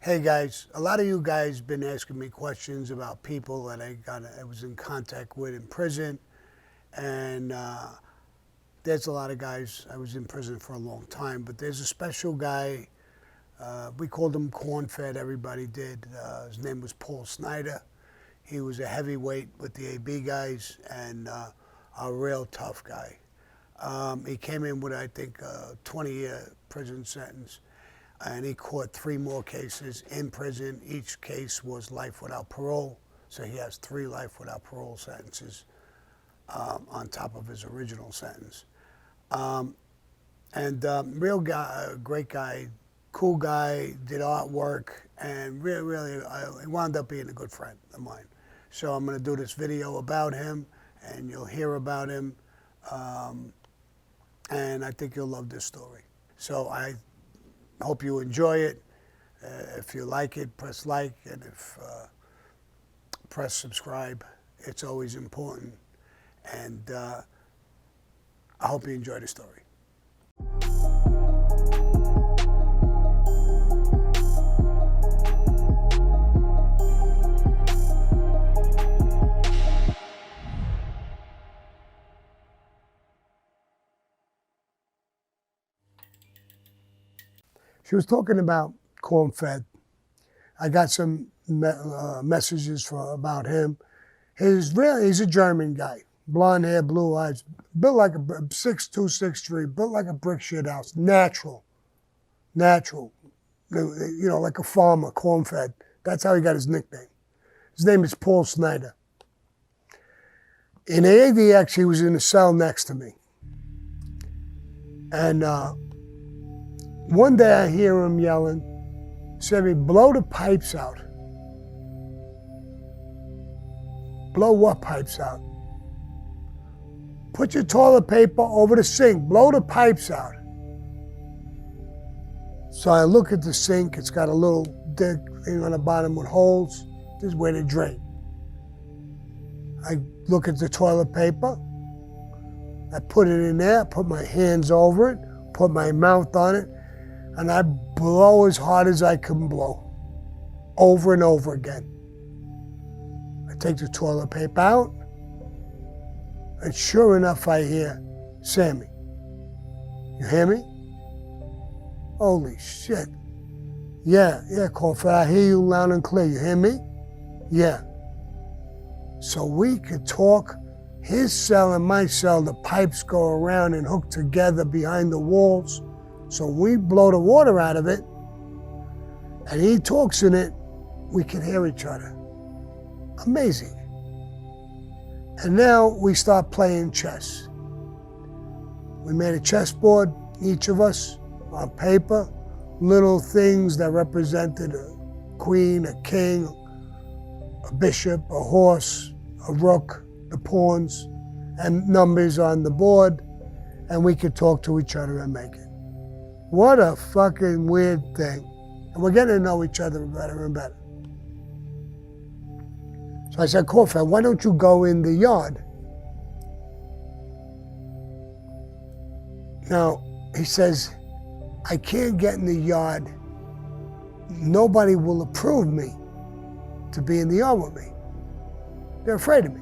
Hey guys, a lot of you guys been asking me questions about people that I was in contact with in prison, and there's a lot of guys. I was in prison for a long time, but there's a special guy. We called him Cornfed. Everybody did. His name was Paul Snyder. He was a heavyweight with the AB guys and a real tough guy. He came in with, I think, a 20-year prison sentence. And he caught 3 more cases in prison. Each case was life without parole. So he has 3 life without parole sentences on top of his original sentence. Real guy, great guy, cool guy, did artwork, and really, he wound up being a good friend of mine. So I'm gonna do this video about him, and you'll hear about him. And I think you'll love this story. So I hope you enjoy it. If you like it, press like, and if press subscribe. It's always important. And I hope you enjoy the story. She was talking about Cornfed. I got some messages about him. He's a German guy, blonde hair, blue eyes, built like a 6'2", 6'3", built like a brick shit house, natural, you know, like a farmer, Cornfed. That's how he got his nickname. His name is Paul Snyder. In ADX, he was in a cell next to me. And one day I hear him yelling, Sammy, blow the pipes out. Blow what pipes out? Put your toilet paper over the sink, blow the pipes out. So I look at the sink, it's got a little dick thing on the bottom with holes. This is where they drain. I look at the toilet paper, I put it in there, put my hands over it, put my mouth on it, and I blow as hard as I can blow, over and over again. I take the toilet paper out, and sure enough, I hear, Sammy, you hear me? Holy shit. Yeah, Cornfed, I hear you loud and clear. You hear me? Yeah. So we could talk. His cell and my cell, the pipes go around and hook together behind the walls. So we blow the water out of it, and he talks in it, we can hear each other. Amazing. And now we start playing chess. We made a chessboard, each of us, on paper, little things that represented a queen, a king, a bishop, a horse, a rook, the pawns, and numbers on the board, and we could talk to each other and make it. What a fucking weird thing. And we're getting to know each other better and better. So I said, Cornfed, why don't you go in the yard? Now, he says, I can't get in the yard. Nobody will approve me to be in the yard with me. They're afraid of me.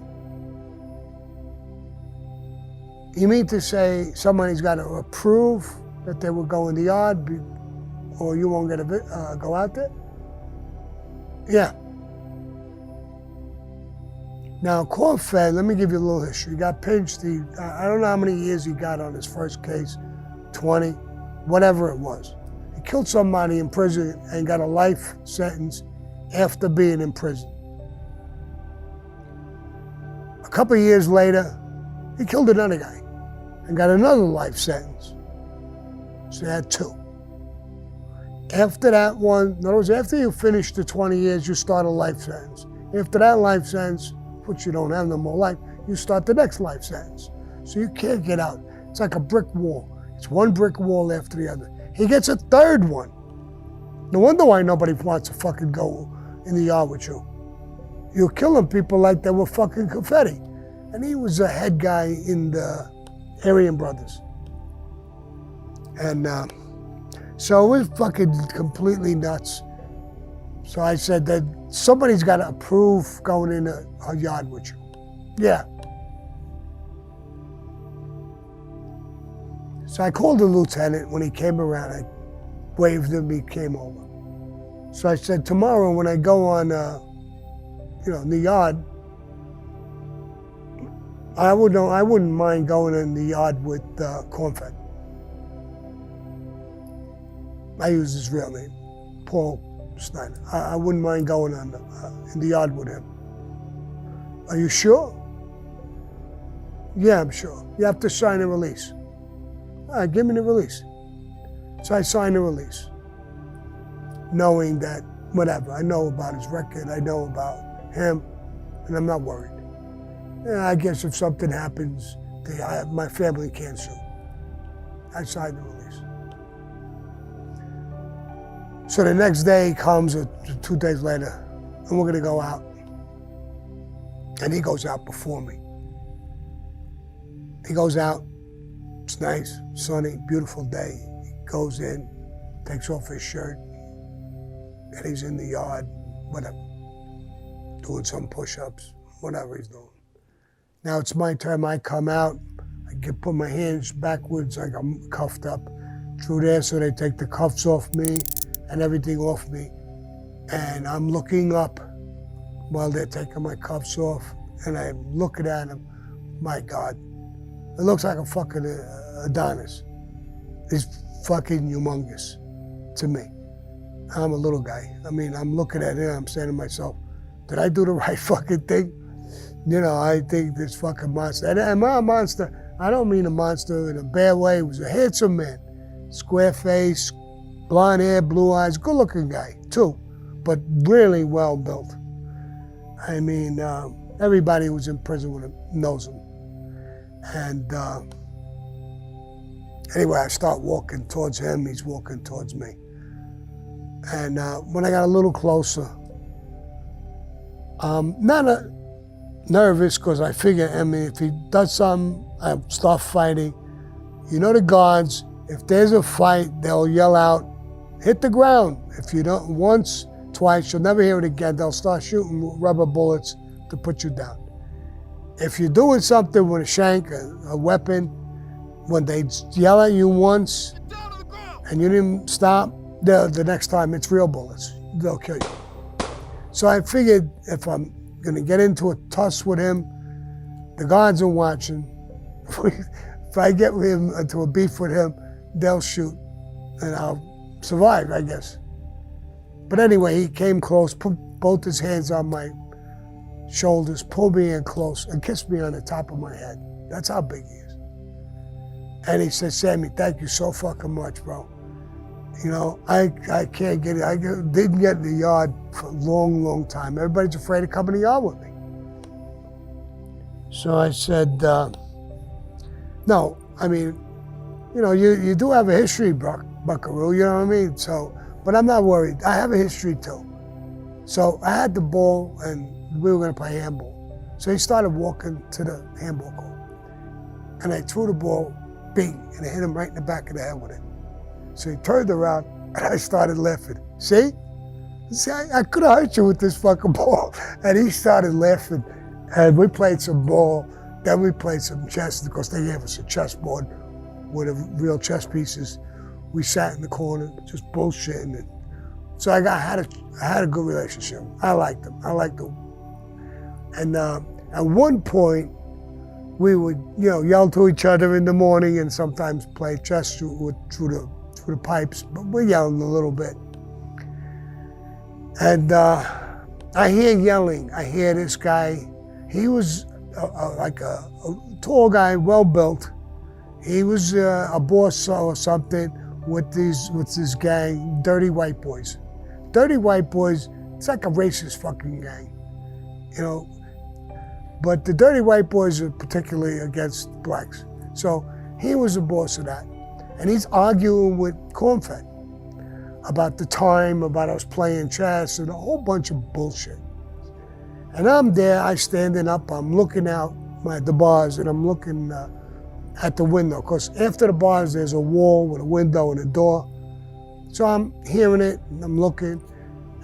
You mean to say somebody's got to approve that they will go in the yard, or you won't get go out there? Yeah. Now, Cornfed, let me give you a little history. He got pinched. I don't know how many years he got on his first case, 20, whatever it was. He killed somebody in prison and got a life sentence after being in prison. A couple of years later, he killed another guy and got another life sentence. So he had 2. After that one, in other words, after you finish the 20 years, you start a life sentence. After that life sentence, which you don't have no more life, you start the next life sentence. So you can't get out. It's like a brick wall. It's one brick wall after the other. He gets a 3rd one. No wonder why nobody wants to fucking go in the yard with you. You're killing people like they were fucking confetti. And he was a head guy in the Aryan Brothers. And so it was fucking completely nuts. So I said that somebody's got to approve going in a yard with you. Yeah. So I called the lieutenant. When he came around, I waved him, he came over. So I said, tomorrow when I go on, in the yard, I wouldn't mind going in the yard with Cornfed. I use his real name, Paul Snyder. I wouldn't mind going in the yard with him. Are you sure? Yeah, I'm sure. You have to sign a release. All right, give me the release. So I signed the release, knowing that whatever, I know about his record, I know about him, and I'm not worried. I guess if something happens, my family can't sue. I signed the release. So the next day comes, or 2 days later, and we're gonna go out. And he goes out before me. He goes out, it's nice, sunny, beautiful day. He goes in, takes off his shirt, and he's in the yard, whatever, doing some push-ups, whatever he's doing. Now it's my turn, I come out, put my hands backwards like I'm cuffed up through there, so they take the cuffs off me and everything off me. And I'm looking up while they're taking my cuffs off, and I'm looking at him. My God, it looks like a fucking Adonis. He's fucking humongous to me. I'm a little guy. I mean, I'm looking at him, I'm saying to myself, did I do the right fucking thing? I think this fucking monster, and my monster, I don't mean a monster in a bad way, he was a handsome man. Square face, blonde hair, blue eyes, good looking guy too, but really well built. I mean, everybody who was in prison with him knows him. And anyway, I start walking towards him, he's walking towards me. And when I got a little closer, not nervous, because I figure, if he does something, I start fighting. The guards, if there's a fight, they'll yell out, hit the ground. If you don't, once, twice, you'll never hear it again. They'll start shooting rubber bullets to put you down. If you're doing something with a shank, a weapon, when they yell at you once and you didn't stop, the next time it's real bullets. They'll kill you. So I figured if I'm gonna get into a tussle with him, the guards are watching. If I get him into a beef with him, they'll shoot and I'll survive, I guess. But anyway, he came close, put both his hands on my shoulders, pulled me in close, and kissed me on the top of my head. That's how big he is. And he said, Sammy, thank you so fucking much, bro. I can't get it. I didn't get in the yard for a long, long time. Everybody's afraid to come in the yard with me. So I said, no, I mean, you do have a history, Buckaroo, you know what I mean? So, but I'm not worried. I have a history too. So I had the ball and we were gonna play handball. So he started walking to the handball court. And I threw the ball, bing, and I hit him right in the back of the head with it. So he turned around and I started laughing. See, I could have hurt you with this fucking ball. And he started laughing. And we played some ball. Then we played some chess, because they gave us a chessboard with real chess pieces. We sat in the corner, just bullshitting. So I had a good relationship. I liked him. And at one point, we would, yell to each other in the morning and sometimes play chess through the pipes, but we're yelling a little bit. And I hear yelling. I hear this guy. He was like a tall guy, well built. He was a boss or something with this gang, dirty white boys. Dirty white boys, it's like a racist fucking gang, But the dirty white boys are particularly against blacks. So he was the boss of that. And he's arguing with Cornfed about the time, about us playing chess, and a whole bunch of bullshit. And I'm there, I standing up, I'm looking out at the bars, and I'm looking at the window, because after the bars there's a wall with a window and a door. So I'm hearing it, and I'm looking,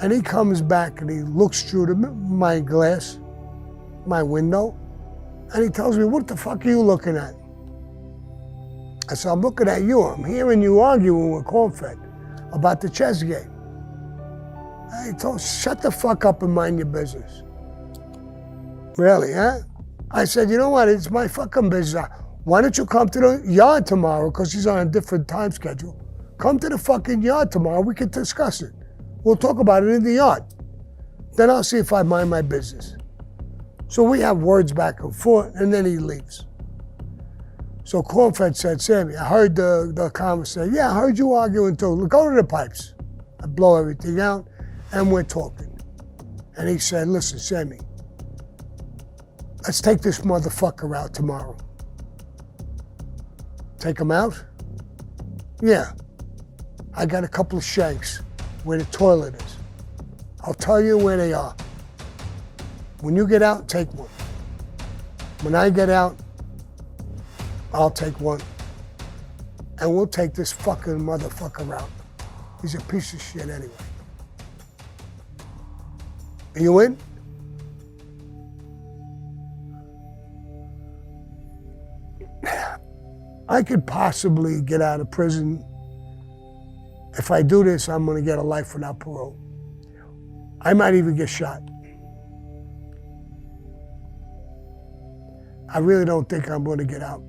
And he comes back and he looks through my glass, my window, and he tells me, what the fuck are you looking at? I said, I'm looking at you. I'm hearing you arguing with Cornfed about the chess game. I told him, shut the fuck up and mind your business. Really, huh? I said, you know what, it's my fucking business. Why don't you come to the yard tomorrow, because he's on a different time schedule. Come to the fucking yard tomorrow, we can discuss it. We'll talk about it in the yard. Then I'll see if I mind my business. So we have words back and forth, and then he leaves. So Cornfed said, Sammy, I heard the conversation. Yeah, I heard you arguing too. Go to the pipes. I blow everything out, and we're talking. And he said, listen, Sammy, let's take this motherfucker out tomorrow. Take him out? Yeah. I got a couple of shanks where the toilet is. I'll tell you where they are. When you get out, take one. When I get out, I'll take one. And we'll take this fucking motherfucker out. He's a piece of shit anyway. Are you in? I could possibly get out of prison. If I do this, I'm gonna get a life without parole. I might even get shot. I really don't think I'm gonna get out.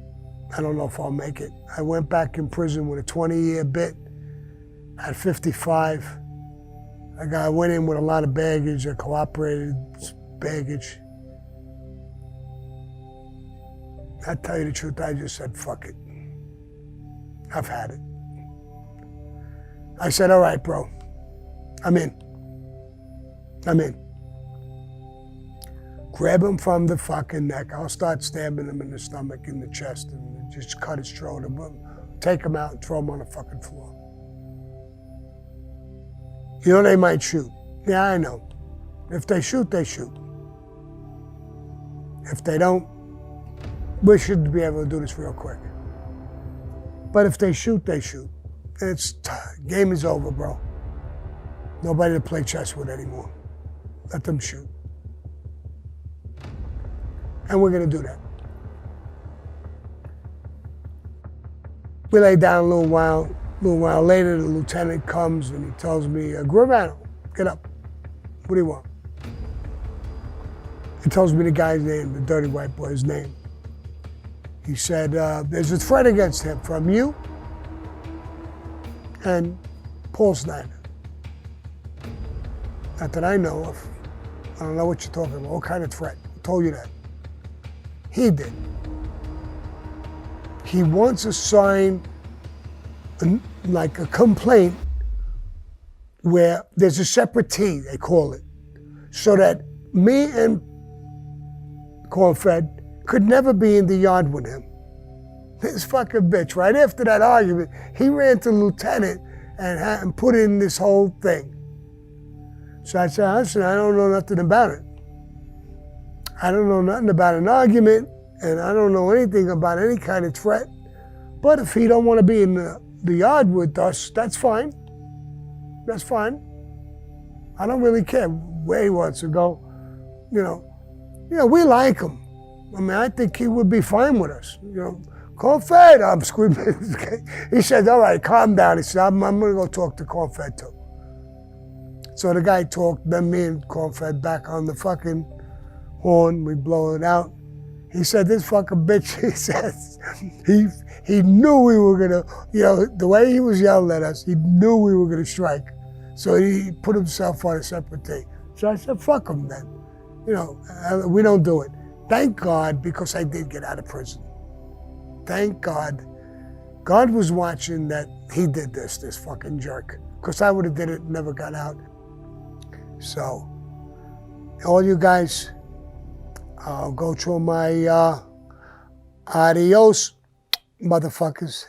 I don't know if I'll make it. I went back in prison with a 20-year bit at 55. I went in with a lot of baggage, I cooperated baggage. I tell you the truth, I just said, fuck it. I've had it. I said, all right, bro, I'm in. I'm in. Grab him from the fucking neck. I'll start stabbing him in the stomach, in the chest, and just cut his throat. Take him out and throw him on the fucking floor. You know, they might shoot. Yeah, I know. If they shoot, they shoot. If they don't, we should be able to do this real quick. But if they shoot, they shoot. Game is over, bro. Nobody to play chess with anymore. Let them shoot. And we're gonna do that. We lay down a little while. A little while later, the lieutenant comes and he tells me, Gravano, get up. What do you want? He tells me the guy's name, the dirty white boy's name. He said, there's a threat against him from you and Paul Snyder. Not that I know of. I don't know what you're talking about. What kind of threat? Who told you that? He did. He wants to sign like a complaint where there's a separate T, they call it, so that me and Cornfed could never be in the yard with him. This fucking bitch, right after that argument, he ran to the lieutenant and put in this whole thing. So I said, listen, I don't know nothing about it. I don't know nothing about an argument, and I don't know anything about any kind of threat. But if he don't want to be in the yard with us, that's fine. That's fine. I don't really care where he wants to go. You know, we like him. I mean, I think he would be fine with us. You know, Cornfed, I'm screaming. He said, all right, calm down. He said, I'm gonna go talk to Cornfed too. So the guy talked, then me and Cornfed back on the fucking horn, we blow it out. He said, this fucking bitch, he says, he knew we were gonna, the way he was yelling at us, he knew we were gonna strike. So he put himself on a separate thing. So I said, fuck him then. We don't do it. Thank God, because I did get out of prison. Thank God. God was watching that he did this fucking jerk. Because I would have did it, never got out. So, all you guys, I'll go through my adios, motherfuckers.